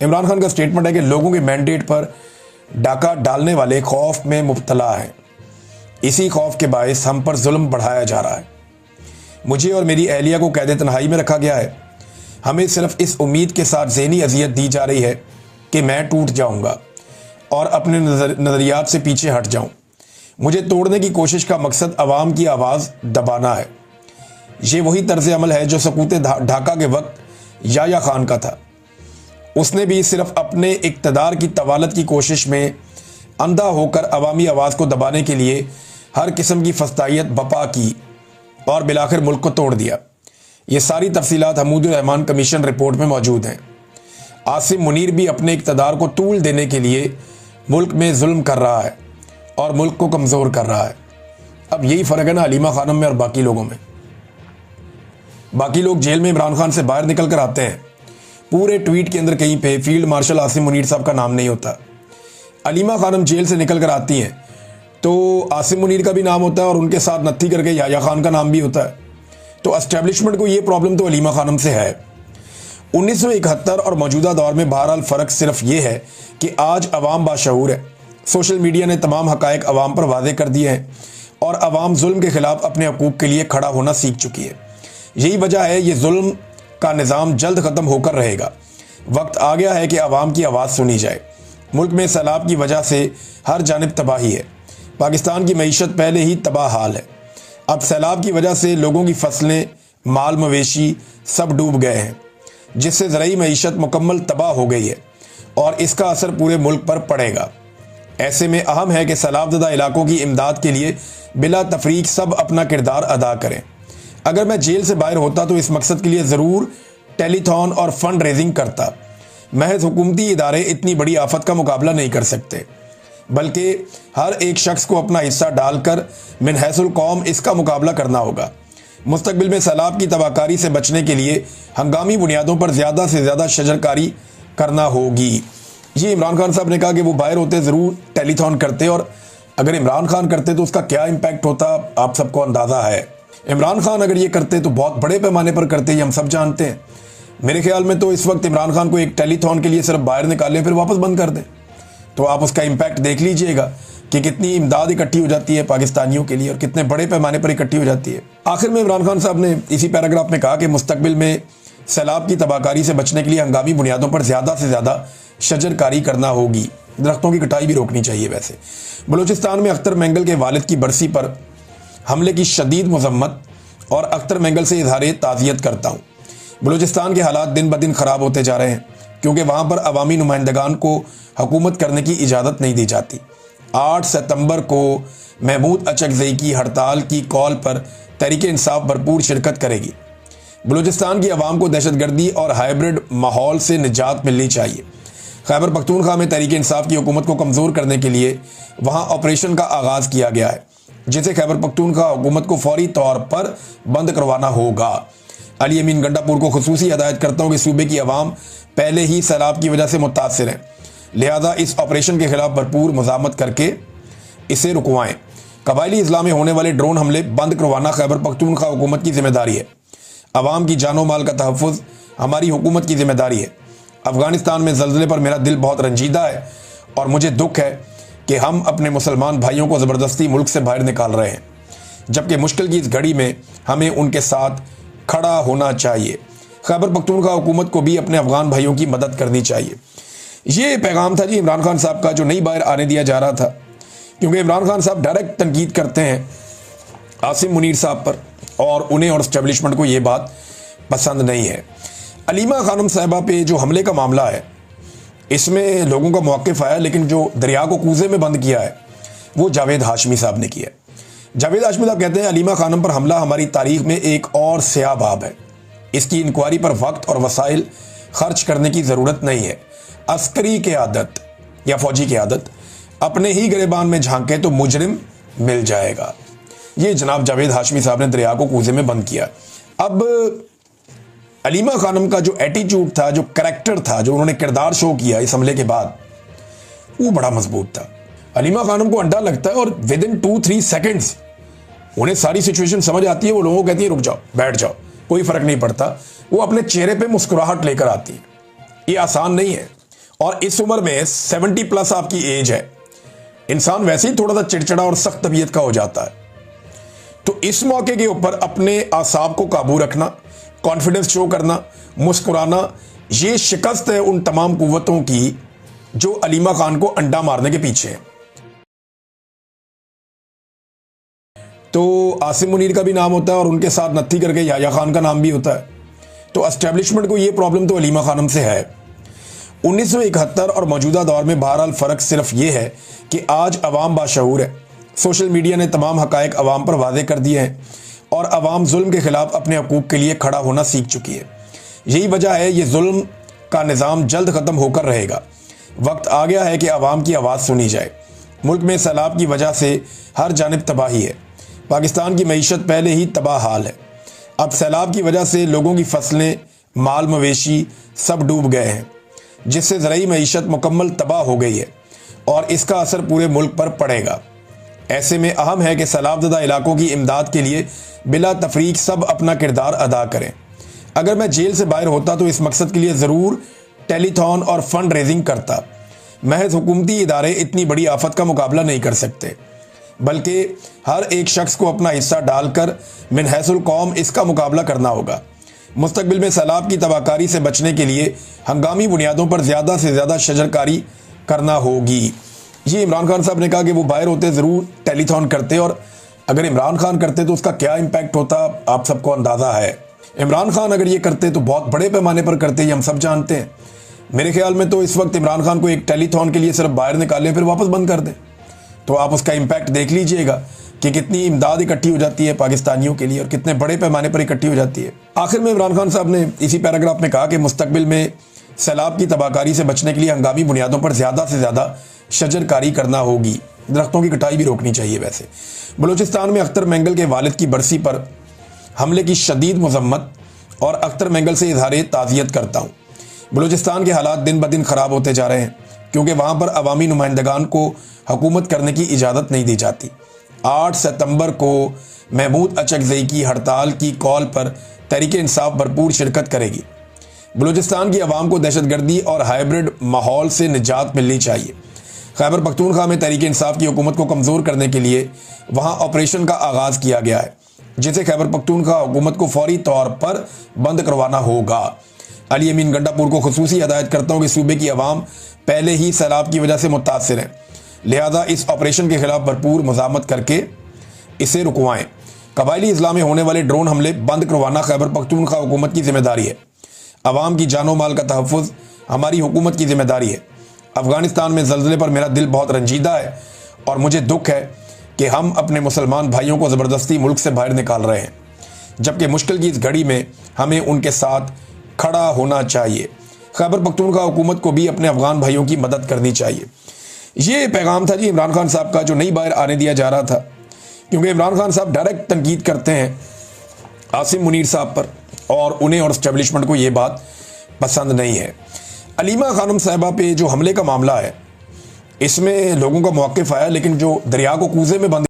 इमरान खान का स्टेटमेंट है कि लोगों के मैंडेट पर डाका डालने वाले खौफ में मुब्तला हैं। इसी खौफ के बायस हम पर जुल्म बढ़ाया जा रहा है। मुझे और मेरी अहलिया को कैद तन्हाई में रखा गया है। हमें सिर्फ इस उम्मीद के साथ ज़हनी अजियत दी जा रही है कि मैं टूट जाऊंगा और अपने नज़रियात से पीछे हट जाऊं। मुझे तोड़ने की कोशिश का मकसद अवाम की आवाज़ दबाना है। ये वही तर्ज अमल है जो सकूत ढाका के वक्त याया खान का था। उसने भी सिर्फ अपने इक़्तिदार की तवालत की कोशिश में अंधा होकर अवामी आवाज़ को दबाने के लिए हर किस्म की फस्तायत बपा की और बिलाखिर मुल्क को तोड़ दिया। ये सारी तफसीलात हमीदुर रहमान कमीशन रिपोर्ट में मौजूद हैं। आसिम मुनीर भी अपने इक़्तिदार को तूल देने के लिए मुल्क में जुल्म कर रहा है और मुल्क को कमज़ोर कर रहा है। अब यही फ़र्क है ना हलीमा खानम में और बाकी लोगों में। बाकी लोग जेल में इमरान खान से बाहर निकल कर आते हैं, पूरे ट्वीट के अंदर कहीं पे फील्ड मार्शल आसिम मुनीर साहब का नाम नहीं होता। हलीमा खानम जेल से निकल कर आती हैं तो आसिम मुनीर का भी नाम होता है और उनके साथ नत्थी करके याया खान का नाम भी होता है। तो एस्टेब्लिशमेंट को ये प्रॉब्लम तो हलीमा खानम से है। 1971 और मौजूदा दौर में बहरहाल फ़र्क सिर्फ ये है कि आज अवाम बाशऊर है। सोशल मीडिया ने तमाम हक़ाइक़ अवाम पर वाज़े कर दिए हैं और अवाम जुल्म के ख़िलाफ़ अपने हकूक़ के लिए खड़ा होना सीख चुकी है। यही वजह है ये जुल्म का निज़ाम जल्द ख़त्म होकर रहेगा। वक्त आ गया है कि अवाम की आवाज़ सुनी जाए। मुल्क में सैलाब की वजह से हर जानिब तबाही है। पाकिस्तान की मईशत पहले ही तबाह हाल है। अब सैलाब की वजह से लोगों की फसलें, माल मवेशी सब डूब गए हैं, जिससे ज़रई मईशत मुकम्मल तबाह हो गई है और इसका असर पूरे मुल्क पर पड़ेगा। ऐसे में अहम है कि सैलाबज़दा इलाकों की इमदाद के लिए बिला तफरीक सब अपना किरदार अदा करें। अगर मैं जेल से बाहर होता तो इस मकसद के लिए ज़रूर टेलीथॉन और फंड रेजिंग करता। महज हुकूमती इदारे इतनी बड़ी आफत का मुकाबला नहीं कर सकते, बल्कि हर एक शख्स को अपना हिस्सा डालकर मिन हैसुल कौम इसका मुकाबला करना होगा। मुस्तकबिल में सैलाब की तबाहकारी से बचने के लिए हंगामी बुनियादों पर ज़्यादा से ज़्यादा शजरकारी करना होगी। ये इमरान खान साहब ने कहा कि वो बाहर होते ज़रूर टेलीथॉन करते, और अगर इमरान खान करते तो उसका क्या इम्पैक्ट होता आप सबको अंदाज़ा है। इमरान खान अगर ये करते तो बहुत बड़े पैमाने पर करते, ये हम सब जानते हैं। मेरे ख्याल में तो इस वक्त इमरान खान को एक टेलीथॉन के लिए सिर्फ बाहर निकालें फिर वापस बंद कर दें, तो आप उसका इम्पैक्ट देख लीजिएगा कि कितनी इमदाद इकट्ठी हो जाती है पाकिस्तानियों के लिए और कितने बड़े पैमाने पर इकट्ठी हो जाती है। आखिर में इमरान खान साहब ने इसी पैराग्राफ में कहा कि मुस्तकबिल में सैलाब की तबाहकारी से बचने के लिए हंगामी बुनियादों पर ज़्यादा से ज़्यादा शजरकारी करना होगी। दरख्तों की कटाई भी रोकनी चाहिए। वैसे बलूचिस्तान में अख्तर मेंगल के वालिद की बरसी पर हमले की शदीद मजम्मत और अख्तर मेंगल से इजहार ताज़ियत करता हूँ। बलूचिस्तान के हालात दिन ब दिन ख़राब होते जा रहे हैं क्योंकि वहाँ पर अवामी नुमाइंदगान को हुकूमत करने की इजाज़त नहीं दी जाती। 8 सितंबर को महमूद अचकज़ई की हड़ताल की कॉल पर तहरीक इंसाफ भरपूर शिरकत करेगी। बलूचिस्तान की आवाम को दहशतगर्दी और हाइब्रिड माहौल से निजात मिलनी चाहिए। खैबर पख्तूनख्वा में तहरीक इंसाफ की हुकूमत को कमज़ोर करने के लिए वहाँ ऑपरेशन का आगाज़ किया गया है, जिसे खैबर पख्तूनख्वा हुकूमत को फौरी तौर पर बंद करवाना होगा। अली अमीन गंडापुर को खुसूसी हिदायत करता हूँ कि सूबे की आवाम पहले ही सैलाब की वजह से मुतासिर है, लिहाजा इस ऑपरेशन के खिलाफ भरपूर मज़ामत करके इसे रुकवाएं। कबायली इस्लाम में होने वाले ड्रोन हमले बंद करवाना खैबर पख्तूनख्वा हुकूमत की जिम्मेदारी है। अवाम की जानो माल का तहफ़्फ़ुज़ हमारी हुकूमत की जिम्मेदारी है। अफ़गानिस्तान में ज़ल्ज़ले पर मेरा दिल बहुत रंजीदा है और मुझे दुख है कि हम अपने मुसलमान भाइयों को ज़बरदस्ती मुल्क से बाहर निकाल रहे हैं, जबकि मुश्किल की इस घड़ी में हमें उनके साथ खड़ा होना चाहिए। खैबर पख्तूनख्वा हुकूमत को भी अपने अफ़गान भाइयों की मदद करनी चाहिए। ये पैगाम था जी इमरान खान साहब का, जो नहीं बाहर आने दिया जा रहा था, क्योंकि इमरान खान साहब डायरेक्ट तनकीद करते हैं आसिम मुनीर साहब पर और उन्हें और इस्टेब्लिशमेंट को ये बात पसंद नहीं है। हलीमा खानम साहिबा पे जो हमले का मामला है, इसमें लोगों का मौक़िफ़ आया, लेकिन जो दरिया को कूज़े में बंद किया है वो जावेद हाशमी साहब ने किया है। जावेद हाशमी साहब कहते हैं हलीमा खानम पर हमला हमारी तारीख़ में एक और स्याह बाब है। इसकी इंक्वायरी पर वक्त और वसाइल खर्च करने की ज़रूरत नहीं है। अस्करी क़यादत या फ़ौजी क़यादत अपने ही गिरेबान में झांके तो मुजरिम मिल जाएगा। ये जनाब जावेद हाशमी साहब ने दरिया को कूज़े में बंद किया। अब हलीमा खानम का जो एटीट्यूड था, जो करैक्टर था, जो उन्होंने किरदार शो किया इस हमले के बाद, वो बड़ा मजबूत था। हलीमा खानम को अंडा लगता है और विद इन 2-3 सेकेंड्स उन्हें सारी सिचुएशन समझ आती है। वो लोगों को कहती है रुक जाओ, बैठ जाओ, कोई फ़र्क नहीं पड़ता। वो अपने चेहरे पे मुस्कुराहट लेकर आती है। ये आसान नहीं है। और इस उम्र में 70+ आपकी एज है, इंसान वैसे ही थोड़ा सा चिड़चिड़ा और सख्त तबीयत का हो जाता है। तो इस मौके के ऊपर अपने आसाब को काबू रखना, कॉन्फिडेंस शो करना, मुस्कुराना, ये शिकस्त है उन तमाम कुव्वतों की जो अलीमा खान को अंडा मारने के पीछे है। तो आसिम मुनीर का भी नाम होता है और उनके साथ नत्थी करके याया खान का नाम भी होता है। तो एस्टेब्लिशमेंट को ये प्रॉब्लम तो अलीमा खानम से है। 1971 और मौजूदा दौर में बहरहाल फ़र्क सिर्फ ये है कि आज अवाम बाशऊर है, सोशल मीडिया ने तमाम हकायक अवाम पर वादे कर दिए हैं और अवाम जुल्म के खिलाफ अपने हकूक़ के लिए खड़ा होना सीख चुकी है। यही वजह है ये जुल्म का निज़ाम जल्द ख़त्म होकर रहेगा। वक्त आ गया है कि अवाम की आवाज़ सुनी जाए। मुल्क में सैलाब की वजह से हर जानिब तबाही है। पाकिस्तान की मईशत पहले ही तबाह हाल है। अब सैलाब की वजह से लोगों की फसलें, माल मवेशी सब डूब गए हैं, जिससे ज़रूरी मईशत मुकम्मल तबाह हो गई है और इसका असर पूरे मुल्क पर पड़ेगा। ऐसे में अहम है कि सैलाबज़दा इलाकों की इमदाद के लिए बिला तफरीक सब अपना किरदार अदा करें। अगर मैं जेल से बाहर होता तो इस मकसद के लिए ज़रूर टेलीथॉन और फंड रेजिंग करता। महज हुकूमती इदारे इतनी बड़ी आफत का मुकाबला नहीं कर सकते, बल्कि हर एक शख्स को अपना हिस्सा डालकर मिन हैसुल कौम इसका मुकाबला करना होगा। मुस्तकबिल में सैलाब की तबाहकारी से बचने के लिए हंगामी बुनियादों पर ज़्यादा से ज़्यादा शजरकारी करना होगी। ये इमरान खान साहब ने कहा कि वो बाहर होते ज़रूर टेलीथॉन करते, और अगर इमरान खान करते तो उसका क्या इम्पैक्ट होता आप सबको अंदाज़ा है। इमरान खान अगर ये करते तो बहुत बड़े पैमाने पर करते, ये हम सब जानते हैं। मेरे ख्याल में तो इस वक्त इमरान खान को एक टेलीथॉन के लिए सिर्फ बाहर निकालें फिर वापस बंद कर दें, तो आप उसका इम्पैक्ट देख लीजिएगा कि कितनी इमदाद इकट्ठी हो जाती है पाकिस्तानियों के लिए और कितने बड़े पैमाने पर इकट्ठी हो जाती है। आखिर में इमरान खान साहब ने इसी पैराग्राफ में कहा कि मुस्तकबिल में सैलाब की तबाहकारी से बचने के लिए हंगामी बुनियादों पर ज़्यादा से ज़्यादा शजरकारी करना होगी। दरख्तों की कटाई भी रोकनी चाहिए। वैसे बलूचिस्तान में अख्तर मेंगल के वालिद की बरसी पर हमले की शदीद मजम्मत और अख्तर मेंगल से इजहार ताज़ियत करता हूँ। बलूचिस्तान के हालात दिन ब दिन ख़राब होते जा रहे हैं क्योंकि वहाँ पर अवामी नुमाइंदगान को हुकूमत करने की इजाज़त नहीं दी जाती। 8 सितंबर को महमूद अचकज़ई की हड़ताल की कॉल पर तहरीक इंसाफ भरपूर शिरकत करेगी। बलूचिस्तान की आवाम को दहशतगर्दी और हाइब्रिड माहौल से निजात मिलनी चाहिए। खैबर पख्तूनख्वा में तहरीक इंसाफ की हुकूमत को कमज़ोर करने के लिए वहाँ ऑपरेशन का आगाज़ किया गया है, जिसे खैबर पख्तूनख्वा हुकूमत को फौरी तौर पर बंद करवाना होगा। अली अमीन गंडापुर को खुसूसी हदायत करता हूँ कि सूबे की आवाम पहले ही सैलाब की वजह से मुतासिर है, लिहाजा इस ऑपरेशन के खिलाफ भरपूर मज़ामत करके इसे रुकवाएं। कबायली अजला में होने वाले ड्रोन हमले बंद करवाना खैबर पख्तूनख्वा हुकूमत की जिम्मेदारी है। अवाम की जानो माल का तहफ़्फ़ुज़ हमारी हुकूमत की जिम्मेदारी है। अफ़गानिस्तान में ज़ल्ज़ले पर मेरा दिल बहुत रंजीदा है और मुझे दुख है कि हम अपने मुसलमान भाइयों को ज़बरदस्ती मुल्क से बाहर निकाल रहे हैं, जबकि मुश्किल की इस घड़ी में हमें उनके साथ खड़ा होना चाहिए। खैबर पख्तूनख्वा हुकूमत को भी अपने अफ़गान भाइयों की मदद करनी चाहिए। ये पैगाम था जी इमरान खान साहब का, जो नहीं बाहर आने दिया जा रहा था, क्योंकि इमरान खान साहब डायरेक्ट तनकीद करते हैं आसिम मुनीर साहब पर और उन्हें और एस्टेब्लिशमेंट को ये बात पसंद नहीं है। अलीमा खानम साहिबा पे जो हमले का मामला है, इसमें लोगों का मौक़िफ़ आया, लेकिन जो दरिया को कूज़े में बंद